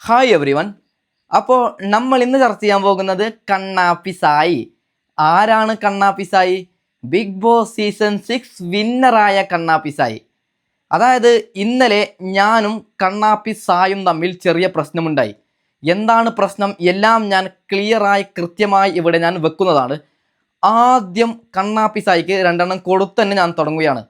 Hi every one. അപ്പോൾ നമ്മൾ ഇന്ന് ചർച്ച ചെയ്യാൻ പോകുന്നത് കണ്ണാപ്പി സായി. ആരാണ് കണ്ണാപ്പി സായി? ബിഗ് ബോസ് സീസൺ 6 വിന്നറായ കണ്ണാപ്പി സായി. അതായത് ഇന്നലെ ഞാനും കണ്ണാപ്പി സായും തമ്മിൽ ചെറിയ പ്രശ്നമുണ്ടായി. എന്താണ് പ്രശ്നം? എല്ലാം ഞാൻ ക്ലിയറായി കൃത്യമായി ഇവിടെ ഞാൻ വെക്കുന്നതാണ്. ആദ്യം കണ്ണാപ്പി സായിക്ക് രണ്ടെണ്ണം കൊടുത്തന്നെ ഞാൻ തുടങ്ങുകയാണ്.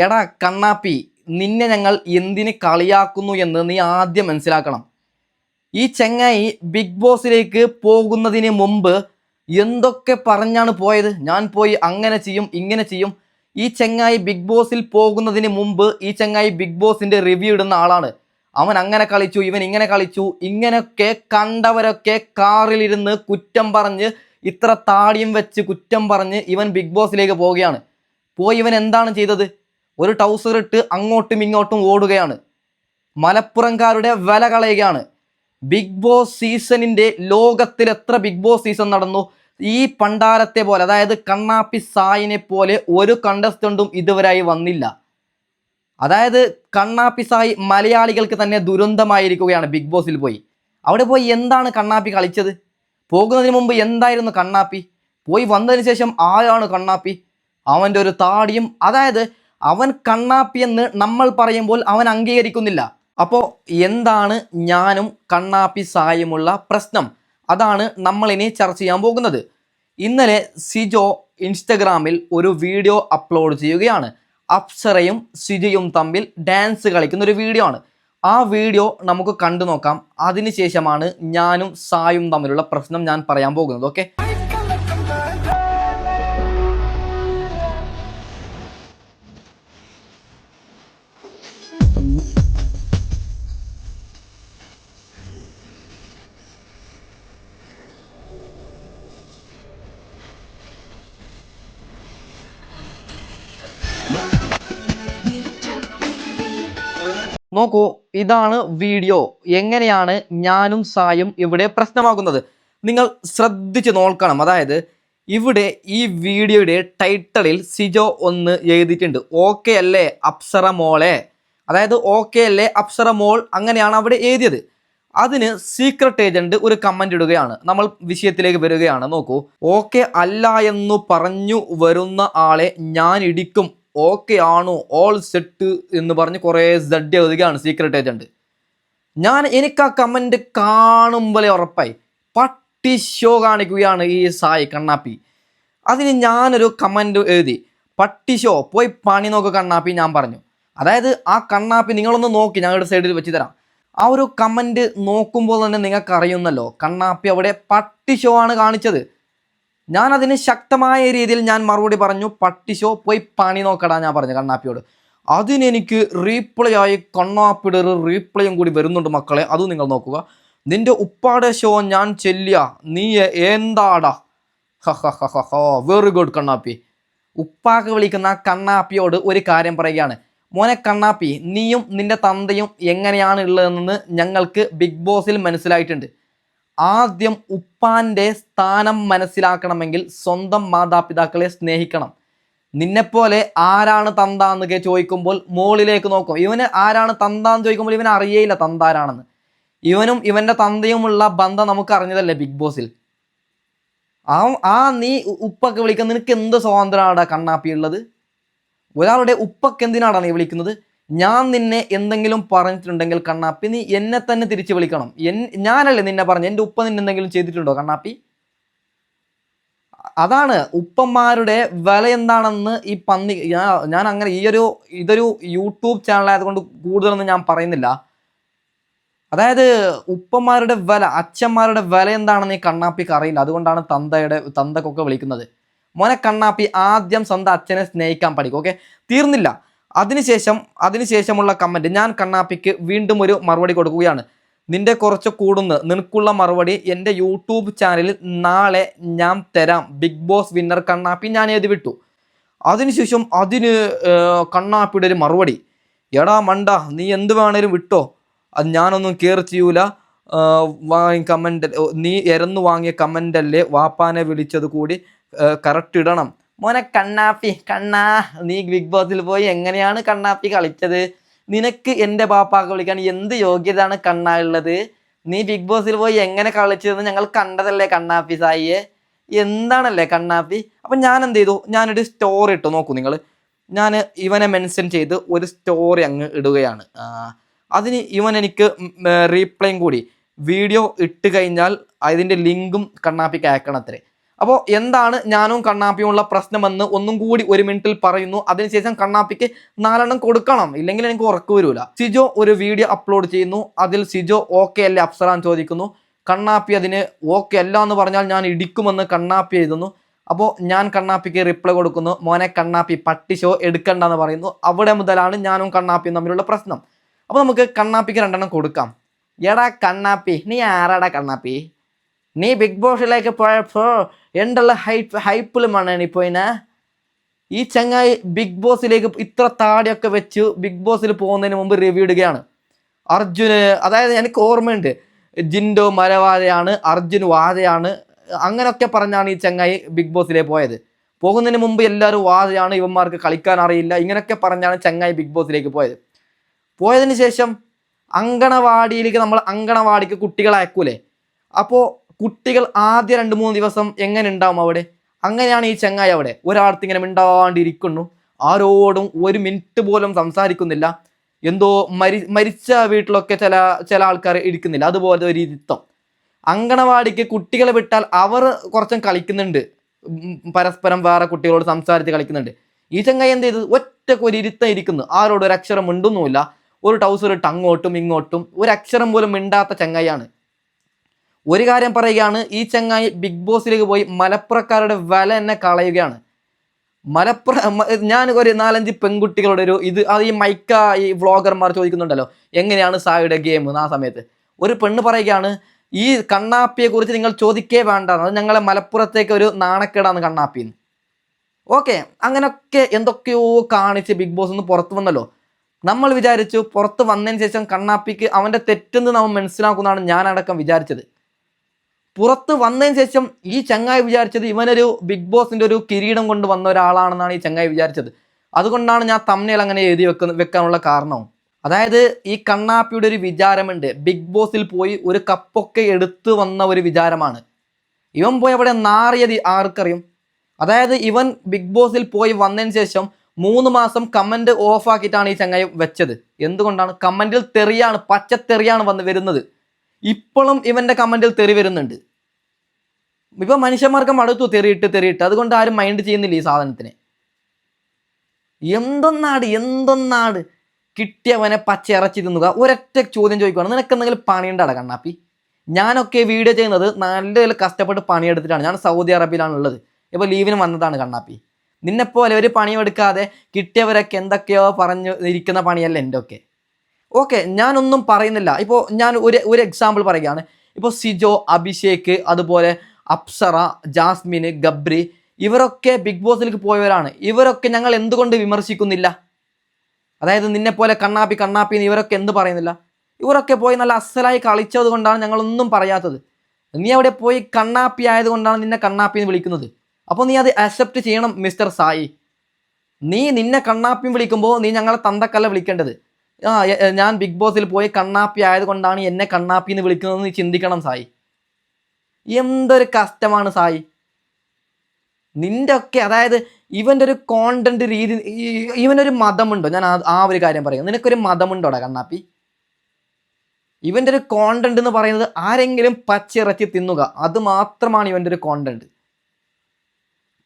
എടാ കണ്ണാപ്പി, നിന്നെ ഞങ്ങൾ എന്തിന് കളിയാക്കുന്നു എന്ന് നീ ആദ്യം മനസ്സിലാക്കണം. ഈ ചെങ്ങായി ബിഗ് ബോസിലേക്ക് പോകുന്നതിന് മുമ്പ് എന്തൊക്കെ പറഞ്ഞാണ് പോയത്? ഞാൻ പോയി അങ്ങനെ ചെയ്യും ഇങ്ങനെ ചെയ്യും. ഈ ചെങ്ങായി ബിഗ് ബോസിൽ പോകുന്നതിന് മുമ്പ് ഈ ചെങ്ങായി ബിഗ് ബോസിന്റെ റിവ്യൂ ഇടുന്ന ആളാണ്. അവൻ അങ്ങനെ കളിച്ചു, ഇവൻ ഇങ്ങനെ കളിച്ചു, ഇങ്ങനെയൊക്കെ കണ്ടവരൊക്കെ കാറിലിരുന്ന് കുറ്റം പറഞ്ഞ്, ഇത്ര താടിയും വെച്ച് കുറ്റം പറഞ്ഞ് ഇവൻ ബിഗ് ബോസിലേക്ക് പോവുകയാണ്. പോയി ഇവൻ എന്താണ് ചെയ്തത്? ഒരു ടൗസർ ഇട്ട് അങ്ങോട്ടും ഇങ്ങോട്ടും ഓടുകയാണ്. മലപ്പുറംകാരുടെ വില കളയുകയാണ്. ബിഗ് ബോസ് സീസണിൻ്റെ ലോകത്തിൽ എത്ര ബിഗ് ബോസ് സീസൺ നടന്നു? ഈ പണ്ടാരത്തെ പോലെ, അതായത് കണ്ണാപ്പി സായിനെ പോലെ ഒരു കണ്ടസ്റ്റന്റും ഇതുവരായി വന്നില്ല. അതായത് കണ്ണാപ്പി സായി മലയാളികൾക്ക് തന്നെ ദുരന്തമായിരിക്കുകയാണ്. ബിഗ് ബോസിൽ പോയി അവിടെ പോയി എന്താണ് കണ്ണാപ്പി കളിച്ചത്? പോകുന്നതിന് മുമ്പ് എന്തായിരുന്നു കണ്ണാപ്പി? പോയി വന്നതിന് ശേഷം ആരാണ് കണ്ണാപ്പി? അവൻ്റെ ഒരു താടിയും, അതായത് അവൻ കണ്ണാപ്പി എന്ന് നമ്മൾ പറയുമ്പോൾ അവൻ അംഗീകരിക്കുന്നില്ല. അപ്പോൾ എന്താണ് ഞാനും കണ്ണാപ്പി സായുമുള്ള പ്രശ്നം? അതാണ് നമ്മളിനി ചർച്ച ചെയ്യാൻ പോകുന്നത്. ഇന്നലെ സിജോ ഇൻസ്റ്റഗ്രാമിൽ ഒരു വീഡിയോ അപ്ലോഡ് ചെയ്യുകയാണ്. അപ്സരയും സിജോയും തമ്മിൽ ഡാൻസ് കളിക്കുന്ന ഒരു വീഡിയോ ആണ്. ആ വീഡിയോ നമുക്ക് കണ്ടു നോക്കാം. അതിനുശേഷമാണ് ഞാനും സായും തമ്മിലുള്ള പ്രശ്നം ഞാൻ പറയാൻ പോകുന്നത്. ഓക്കെ, നോക്കൂ, ഇതാണ് വീഡിയോ. എങ്ങനെയാണ് ഞാനും സായും ഇവിടെ പ്രശ്നമാകുന്നത് നിങ്ങൾ ശ്രദ്ധിച്ച് നോക്കണം. അതായത് ഇവിടെ ഈ വീഡിയോയുടെ ടൈറ്റിലിൽ സിജോ ഒന്ന് എഴുതിയിട്ടുണ്ട്, ഓക്കെ അല്ലേ അപ്സര മോളെ. അതായത് ഓക്കെ അല്ലേ അപ്സര മോൾ, അങ്ങനെയാണ് അവിടെ എഴുതിയത്. അതിന് സീക്രട്ട് ഏജന്റ് ഒരു കമന്റ് ഇടുകയാണ്. നമ്മൾ വിഷയത്തിലേക്ക് വരികയാണ്. നോക്കൂ, ഓക്കെ അല്ല എന്ന് പറഞ്ഞു വരുന്ന ആളെ ഞാൻ ഇടിക്കും, ഓക്കെ ആണോ, ഓൾ സെറ്റ് എന്ന് പറഞ്ഞ് കുറേ സെഡ് എഴുതുകയാണ് സീക്രട്ട് ഏജന്റ്. എനിക്ക് ആ കമന്റ് കാണുമ്പോഴേ ഉറപ്പായി പട്ടി ഷോ കാണിക്കുകയാണ് ഈ സായി കണ്ണാപ്പി. അതിന് ഞാനൊരു കമന്റ് എഴുതി, പട്ടി ഷോ, പോയി പണി നോക്ക് കണ്ണാപ്പി ഞാൻ പറഞ്ഞു. അതായത് ആ കണ്ണാപ്പി നിങ്ങളൊന്ന് നോക്കി, ഞങ്ങളുടെ സൈഡിൽ വെച്ച് തരാം. ആ ഒരു കമന്റ് നോക്കുമ്പോൾ തന്നെ നിങ്ങൾക്ക് അറിയുന്നല്ലോ, കണ്ണാപ്പി അവിടെ പട്ടി ഷോ ആണ് കാണിച്ചത്. ഞാൻ അതിന് ശക്തമായ രീതിയിൽ ഞാൻ മറുപടി പറഞ്ഞു, പട്ടി ഷോ, പോയി പണി നോക്കടാ ഞാൻ പറഞ്ഞു കണ്ണാപ്പിയോട്. അതിനെനിക്ക് റീപ്ലൈ ആയി കണ്ണാപ്പിയുടെ ഒരു റീപ്ലൈയും കൂടി വരുന്നുണ്ട് മക്കളെ, അതും നിങ്ങൾ നോക്കുക. നിന്റെ ഉപ്പാടെ ഷോ ഞാൻ ചെല്ലിയ, നീ എന്താടാ, വെരി ഗുഡ് കണ്ണാപ്പി. ഉപ്പാക്ക് വിളിക്കുന്ന കണ്ണാപ്പിയോട് ഒരു കാര്യം പറയുകയാണ്, മോനെ കണ്ണാപ്പി, നീയും നിന്റെ തന്തയും എങ്ങനെയാണ് ഉള്ളതെന്ന് ഞങ്ങൾക്ക് ബിഗ് ബോസിൽ മനസ്സിലായിട്ടുണ്ട്. ആദ്യം ഉപ്പാൻ്റെ സ്ഥാനം മനസ്സിലാക്കണമെങ്കിൽ സ്വന്തം മാതാപിതാക്കളെ സ്നേഹിക്കണം. നിന്നെപ്പോലെ ആരാണ് തന്ത എന്നൊക്കെ ചോദിക്കുമ്പോൾ മുകളിലേക്ക് നോക്കും. ഇവന് ആരാണ് തന്ത എന്ന് ചോദിക്കുമ്പോൾ ഇവന് അറിയേയില്ല തന്താരാണെന്ന്. ഇവനും ഇവൻ്റെ തന്തയുമുള്ള ബന്ധം നമുക്ക് അറിഞ്ഞതല്ലേ ബിഗ് ബോസിൽ. നീ ഉപ്പൊക്കെ വിളിക്കുന്ന നിനക്ക് എന്ത് സ്വാതന്ത്ര്യമാണ് കണ്ണാപ്പി ഉള്ളത്? ഒരാളുടെ ഉപ്പൊക്കെ എന്തിനാണ് നീ വിളിക്കുന്നത്? ഞാൻ നിന്നെ എന്തെങ്കിലും പറഞ്ഞിട്ടുണ്ടെങ്കിൽ കണ്ണാപ്പി നീ എന്നെ തന്നെ തിരിച്ച് വിളിക്കണം. ഞാനല്ലേ നിന്നെ പറഞ്ഞു, എൻ്റെ ഉപ്പ നിന്നെ എന്തെങ്കിലും ചെയ്തിട്ടുണ്ടോ കണ്ണാപ്പി? അതാണ് ഉപ്പന്മാരുടെ വില എന്താണെന്ന് ഈ പന്നി. ഞാൻ അങ്ങനെ ഇതൊരു യൂട്യൂബ് ചാനലായതുകൊണ്ട് കൂടുതലൊന്നും ഞാൻ പറയുന്നില്ല. അതായത് ഉപ്പന്മാരുടെ വില, അച്ഛന്മാരുടെ വില എന്താണെന്ന് ഈ കണ്ണാപ്പിക്ക് അറിയില്ല. അതുകൊണ്ടാണ് തന്തക്കൊക്കെ വിളിക്കുന്നത്. മോനെ കണ്ണാപ്പി, ആദ്യം സ്വന്തം അച്ഛനെ സ്നേഹിക്കാൻ പഠിക്കും. ഓക്കെ, തീർന്നില്ല. അതിനുശേഷമുള്ള കമൻറ്റ് ഞാൻ കണ്ണാപ്പിക്ക് വീണ്ടും ഒരു മറുപടി കൊടുക്കുകയാണ്. നിന്റെ കുറച്ച് കൂടുന്ന്, നിനക്കുള്ള മറുപടി എൻ്റെ യൂട്യൂബ് ചാനലിൽ നാളെ ഞാൻ തരാം, ബിഗ് ബോസ് വിന്നർ കണ്ണാപ്പി, ഞാൻ എഴുതി വിട്ടു. അതിനുശേഷം കണ്ണാപ്പിയുടെ ഒരു മറുപടി, എടാ മണ്ട, നീ എന്ത് വേണേലും വിട്ടോ, അത് ഞാനൊന്നും കെയർ ചെയ്യൂല. കമൻ്റ് നീ എരന്നു വാങ്ങിയ കമൻ്റല്ലേ, വാപ്പാനെ വിളിച്ചത് കൂടി കറക്റ്റ് ഇടണം. മോനെ കണ്ണാപ്പി, നീ ബിഗ് ബോസിൽ പോയി എങ്ങനെയാണ് കണ്ണാപ്പി കളിച്ചത്? നിനക്ക് എൻ്റെ പാപ്പാക്ക് വിളിക്കാൻ എന്ത് യോഗ്യതയാണ് കണ്ണാ ഉള്ളത്? നീ ബിഗ് ബോസിൽ പോയി എങ്ങനെ കളിച്ചതെന്ന് ഞങ്ങൾ കണ്ടതല്ലേ കണ്ണാപ്പി സായിയെ, എന്താണല്ലേ കണ്ണാപ്പി. അപ്പം ഞാൻ എന്ത് ചെയ്തു, ഞാനൊരു സ്റ്റോറി ഇട്ടു. നോക്കൂ നിങ്ങൾ, ഞാൻ ഇവനെ മെൻഷൻ ചെയ്ത് ഒരു സ്റ്റോറി അങ്ങ് ഇടുകയാണ്. അതിന് ഇവൻ എനിക്ക് റീപ്ലൈയും കൂടി വീഡിയോ ഇട്ട് കഴിഞ്ഞാൽ അതിൻ്റെ ലിങ്കും കണ്ണാപ്പിക്ക് അയക്കണത്രേ. അപ്പോൾ എന്താണ് ഞാനും കണ്ണാപ്പിയുമുള്ള പ്രശ്നമെന്ന് ഒന്നും കൂടി 1 മിനിറ്റിൽ പറയുന്നു. അതിനുശേഷം കണ്ണാപ്പിക്ക് 4 എണ്ണം കൊടുക്കണം, ഇല്ലെങ്കിൽ എനിക്ക് ഉറക്കു വരൂല. സിജോ ഒരു വീഡിയോ അപ്ലോഡ് ചെയ്യുന്നു. അതിൽ സിജോ ഓക്കെ അല്ലേ അപ്സറാൻ ചോദിക്കുന്നു. കണ്ണാപ്പി അതിന് ഓക്കെ അല്ല എന്ന് പറഞ്ഞാൽ ഞാൻ ഇടിക്കുമെന്ന് കണ്ണാപ്പി എഴുതുന്നു. അപ്പോൾ ഞാൻ കണ്ണാപ്പിക്ക് റിപ്ലൈ കൊടുക്കുന്നു, മോനെ കണ്ണാപ്പി പട്ടി ഷോ എടുക്കണ്ടെന്ന് പറയുന്നു. അവിടെ മുതലാണ് ഞാനും കണ്ണാപ്പിയും തമ്മിലുള്ള പ്രശ്നം. അപ്പോൾ നമുക്ക് കണ്ണാപ്പിക്ക് 2 എണ്ണം കൊടുക്കാം. എടാ കണ്ണാപ്പി, നീ ആരാടാ കണ്ണാപ്പി? നീ ബിഗ് ബോസിലേക്ക് പോയപ്പോൾ എന്തുള്ള ഹൈപ്പിലുമാണ് നീ പോയിനെ? ഈ ചങ്ങായി ബിഗ് ബോസിലേക്ക് ഇത്ര താടിയൊക്കെ വെച്ച് ബിഗ് ബോസിൽ പോകുന്നതിന് മുമ്പ് റിവ്യൂ ഇടുകയാണ്. അർജുന്, അതായത് എനിക്ക് ഓർമ്മയുണ്ട്, ജിൻഡോ മരവാദയാണ്, അർജുൻ വാദയാണ്, അങ്ങനെയൊക്കെ പറഞ്ഞാണ് ഈ ചങ്ങായി ബിഗ് ബോസിലേക്ക് പോയത്. പോകുന്നതിന് മുമ്പ് എല്ലാവരും വാദയാണ്, ഇവന്മാർക്ക് കളിക്കാൻ അറിയില്ല, ഇങ്ങനെയൊക്കെ പറഞ്ഞാണ് ചങ്ങായി ബിഗ് ബോസിലേക്ക് പോയത്. പോയതിന് ശേഷം അങ്കണവാടിയിലേക്ക്, നമ്മൾ അങ്കണവാടിക്ക് കുട്ടികളെ അയക്കൂലേ, അപ്പോൾ കുട്ടികൾ ആദ്യ 2-3 ദിവസം എങ്ങനെ ഉണ്ടാവും അവിടെ? അങ്ങനെയാണ് ഈ ചങ്ങായി അവിടെ ഒരാൾക്ക് ഇങ്ങനെ മിണ്ടാണ്ടിരിക്കുന്നു, ആരോടും 1 മിനിറ്റ് പോലും സംസാരിക്കുന്നില്ല. എന്തോ മരിച്ച വീട്ടിലൊക്കെ ചില ആൾക്കാർ ഇരിക്കുന്നില്ല, അതുപോലെ ഒരു ഇരുത്തം. അങ്കണവാടിക്ക് കുട്ടികളെ വിട്ടാൽ അവർ കുറച്ചും കളിക്കുന്നുണ്ട്, പരസ്പരം വേറെ കുട്ടികളോട് സംസാരിച്ച് കളിക്കുന്നുണ്ട്. ഈ ചങ്ങായി എന്ത് ചെയ്ത് ഒറ്റക്ക് ഒരു ഇരുത്തം ഇരിക്കുന്നു, ആരോടും ഒരു അക്ഷരം മിണ്ടുന്നുമില്ല, ഒരു ടൗസർ ഇട്ട് അങ്ങോട്ടും ഇങ്ങോട്ടും ഒരു അക്ഷരം പോലും മിണ്ടാത്ത ചങ്ങായിയാണ്. ഒരു കാര്യം പറയുകയാണ്, ഈ ചങ്ങായി ബിഗ് ബോസിലേക്ക് പോയി മലപ്പുറക്കാരുടെ വില എന്നെ കളയുകയാണ്. ഞാൻ ഒരു 4-5 പെൺകുട്ടികളുടെ ഈ ഈ വ്ളോഗർമാർ ചോദിക്കുന്നുണ്ടല്ലോ എങ്ങനെയാണ് സായിയുടെ ഗെയിം. ആ സമയത്ത് ഒരു പെണ്ണ് പറയുകയാണ്, ഈ കണ്ണാപ്പിയെ കുറിച്ച് നിങ്ങൾ ചോദിക്കേ വേണ്ട, അത് ഞങ്ങളെ മലപ്പുറത്തേക്ക് ഒരു നാണക്കേടാണ് കണ്ണാപ്പിന്ന്. ഓക്കെ, അങ്ങനെയൊക്കെ എന്തൊക്കെയോ കാണിച്ച് ബിഗ് ബോസ് നിന്ന് പുറത്തു വന്നല്ലോ. നമ്മൾ വിചാരിച്ചു പുറത്ത് വന്നതിന് ശേഷം കണ്ണാപ്പിക്ക് അവൻ്റെ തെറ്റെന്ന് നമ്മൾ മനസ്സിലാക്കുന്നതാണ് ഞാനടക്കം വിചാരിച്ചത്. പുറത്ത് വന്നതിന് ശേഷം ഈ ചങ്ങായി വിചാരിച്ചത് ഇവനൊരു ബിഗ് ബോസിൻ്റെ ഒരു കിരീടം കൊണ്ട് വന്ന ഒരാളാണെന്നാണ് ഈ ചങ്ങായി വിചാരിച്ചത്. അതുകൊണ്ടാണ് ഞാൻ തമ്മിൽ അങ്ങനെ എഴുതി വെക്കാനുള്ള കാരണവും. അതായത് ഈ കണ്ണാപ്പിയുടെ ഒരു വിചാരമുണ്ട്, ബിഗ് ബോസിൽ പോയി ഒരു കപ്പൊക്കെ എടുത്തു വന്ന ഒരു വിചാരമാണ്. ഇവൻ പോയി അവിടെ നാറിയത് ആർക്കറിയും. അതായത് ഇവൻ ബിഗ് ബോസിൽ പോയി വന്നതിന് ശേഷം 3 മാസം കമൻറ്റ് ഓഫാക്കിയിട്ടാണ് ഈ ചങ്ങായി വെച്ചത്. എന്തുകൊണ്ടാണ്? കമൻറ്റിൽ തെറിയാണ്, പച്ചത്തെറിയാണ് വരുന്നത്. ഇപ്പോഴും ഇവൻ്റെ കമൻറ്റിൽ തെറി വരുന്നുണ്ട്. ഇപ്പം മനുഷ്യന്മാർക്ക് മടുത്തു തെറിയിട്ട്, അതുകൊണ്ട് ആരും മൈൻഡ് ചെയ്യുന്നില്ല ഈ സാധനത്തിന്. എന്തൊന്നാട് കിട്ടിയവനെ പച്ച ഇറച്ചി തിന്നുക. ഒരൊറ്റ ചോദ്യം ചോദിക്കുകയാണ്, നിനക്ക് എന്തെങ്കിലും പണിയുണ്ടാടാ കണ്ണാപ്പി? ഞാനൊക്കെ വീഡിയോ ചെയ്യുന്നത് നല്ല കഷ്ടപ്പെട്ട് പണിയെടുത്തിട്ടാണ്. ഞാൻ സൗദി അറേബ്യയിലാണ് ഉള്ളത്, ഇപ്പോൾ ലീവിന് വന്നതാണ് കണ്ണാപ്പി. നിന്നെപ്പോലെ ഒരു പണിയെടുക്കാതെ കിട്ടിയവരൊക്കെ എന്തൊക്കെയോ പറഞ്ഞു ഇരിക്കുന്ന പണിയല്ല എൻ്റെ ഒക്കെ. ഓക്കെ, ഞാനൊന്നും പറയുന്നില്ല. ഇപ്പോൾ ഞാൻ ഒരു എക്സാമ്പിൾ പറയുകയാണ്. ഇപ്പോൾ സിജോ, അഭിഷേക്, അതുപോലെ അപ്സറ, ജാസ്മിൻ, ഗബ്രി, ഇവരൊക്കെ ബിഗ് ബോസിലേക്ക് പോയവരാണ്. ഇവരൊക്കെ ഞങ്ങൾ എന്തുകൊണ്ട് വിമർശിക്കുന്നില്ല? അതായത് നിന്നെപ്പോലെ കണ്ണാപ്പി ഇവരൊക്കെ എന്ത് പറയുന്നില്ല? ഇവരൊക്കെ പോയി നല്ല അസലായി കളിച്ചത് കൊണ്ടാണ് ഞങ്ങളൊന്നും പറയാത്തത്. നീ അവിടെ പോയി കണ്ണാപ്പി ആയതുകൊണ്ടാണ് നിന്നെ കണ്ണാപ്പി എന്ന് വിളിക്കുന്നത്. അപ്പോൾ നീ അത് അക്സെപ്റ്റ് ചെയ്യണം മിസ്റ്റർ സായി. നിന്നെ കണ്ണാപ്പിയും വിളിക്കുമ്പോൾ നീ ഞങ്ങളെ തന്തക്കല്ല വിളിക്കേണ്ടത്. ഞാൻ ബിഗ് ബോസിൽ പോയി കണ്ണാപ്പി ആയതുകൊണ്ടാണ് എന്നെ കണ്ണാപ്പി എന്ന് വിളിക്കുന്നതെന്ന് നീ ചിന്തിക്കണം സായി. എന്തൊരു കഷ്ടമാണ് സായി നിൻ്റെ ഒക്കെ. അതായത് ഇവൻ്റെ ഒരു കോണ്ടന്റ് രീതി, ഇവനൊരു മതമുണ്ടോ? ഞാൻ ആ ഒരു കാര്യം പറയാം. നിനക്കൊരു മതമുണ്ടോടാ കണ്ണാപ്പി? ഇവൻ്റെ ഒരു കോണ്ടന്റ് എന്ന് പറയുന്നത് ആരെങ്കിലും പച്ചിറച്ചി തിന്നുക, അത് മാത്രമാണ് ഇവൻ്റെ ഒരു കോണ്ടന്റ്.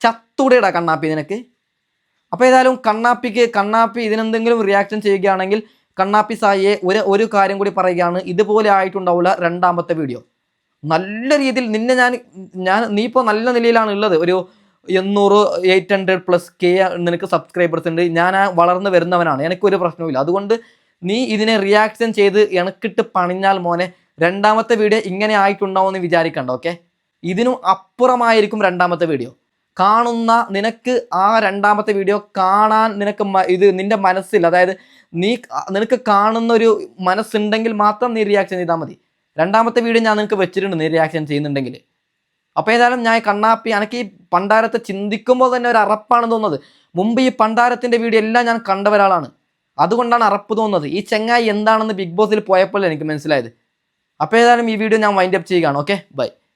ചത്തൂടെടാ കണ്ണാപ്പി നിനക്ക്. അപ്പോൾ ഏതായാലും കണ്ണാപ്പി ഇതിനെന്തെങ്കിലും റിയാക്ഷൻ ചെയ്യുകയാണെങ്കിൽ കണ്ണാപ്പി സായിയെ ഒരു കാര്യം കൂടി പറയുകയാണ്, ഇതുപോലെ ആയിട്ടുണ്ടാവില്ല 2ാമത്തെ വീഡിയോ. നല്ല രീതിയിൽ നീ ഇപ്പോൾ നല്ല നിലയിലാണ് ഉള്ളത്. ഒരു 800-800+ നിനക്ക് സബ്സ്ക്രൈബേഴ്സ് ഉണ്ട്. ഞാൻ വളർന്നു വരുന്നവനാണ്, എനിക്കൊരു പ്രശ്നവുമില്ല. അതുകൊണ്ട് നീ ഇതിനെ റിയാക്ഷൻ ചെയ്ത് എനക്കിട്ട് പണിഞ്ഞാൽ മോനെ 2ാമത്തെ വീഡിയോ ഇങ്ങനെ ആയിട്ടുണ്ടാവുമെന്ന് വിചാരിക്കണ്ട. ഓക്കെ, ഇതിനും അപ്പുറമായിരിക്കും 2ാമത്തെ വീഡിയോ. കാണുന്ന നിനക്ക് ആ 2ാമത്തെ വീഡിയോ കാണാൻ നിന്റെ മനസ്സിൽ, അതായത് നിനക്ക് കാണുന്ന ഒരു മനസ്സുണ്ടെങ്കിൽ മാത്രം നീ റിയാക്ഷൻ ചെയ്താൽ മതി. 2ാമത്തെ വീഡിയോ ഞാൻ നിനക്ക് വെച്ചിട്ടുണ്ട് നീ റിയാക്ഷൻ ചെയ്യുന്നുണ്ടെങ്കിൽ. അപ്പോൾ ഏതായാലും ഞാൻ കണ്ണാപ്പി, എനിക്ക് ഈ പണ്ടാരത്തെ ചിന്തിക്കുമ്പോൾ തന്നെ ഒരു അറപ്പാണ് തോന്നുന്നത്. മുമ്പ് ഈ പണ്ടാരത്തിൻ്റെ വീഡിയോ എല്ലാം ഞാൻ കണ്ട ഒരാളാണ്, അതുകൊണ്ടാണ് അറപ്പ് തോന്നുന്നത്. ഈ ചെങ്ങായി എന്താണെന്ന് ബിഗ് ബോസിൽ പോയപ്പോൾ എനിക്ക് മനസ്സിലായത്. അപ്പോൾ ഏതായാലും ഈ വീഡിയോ ഞാൻ വൈൻഡ് അപ്പ് ചെയ്യുകയാണ്. Okay, by.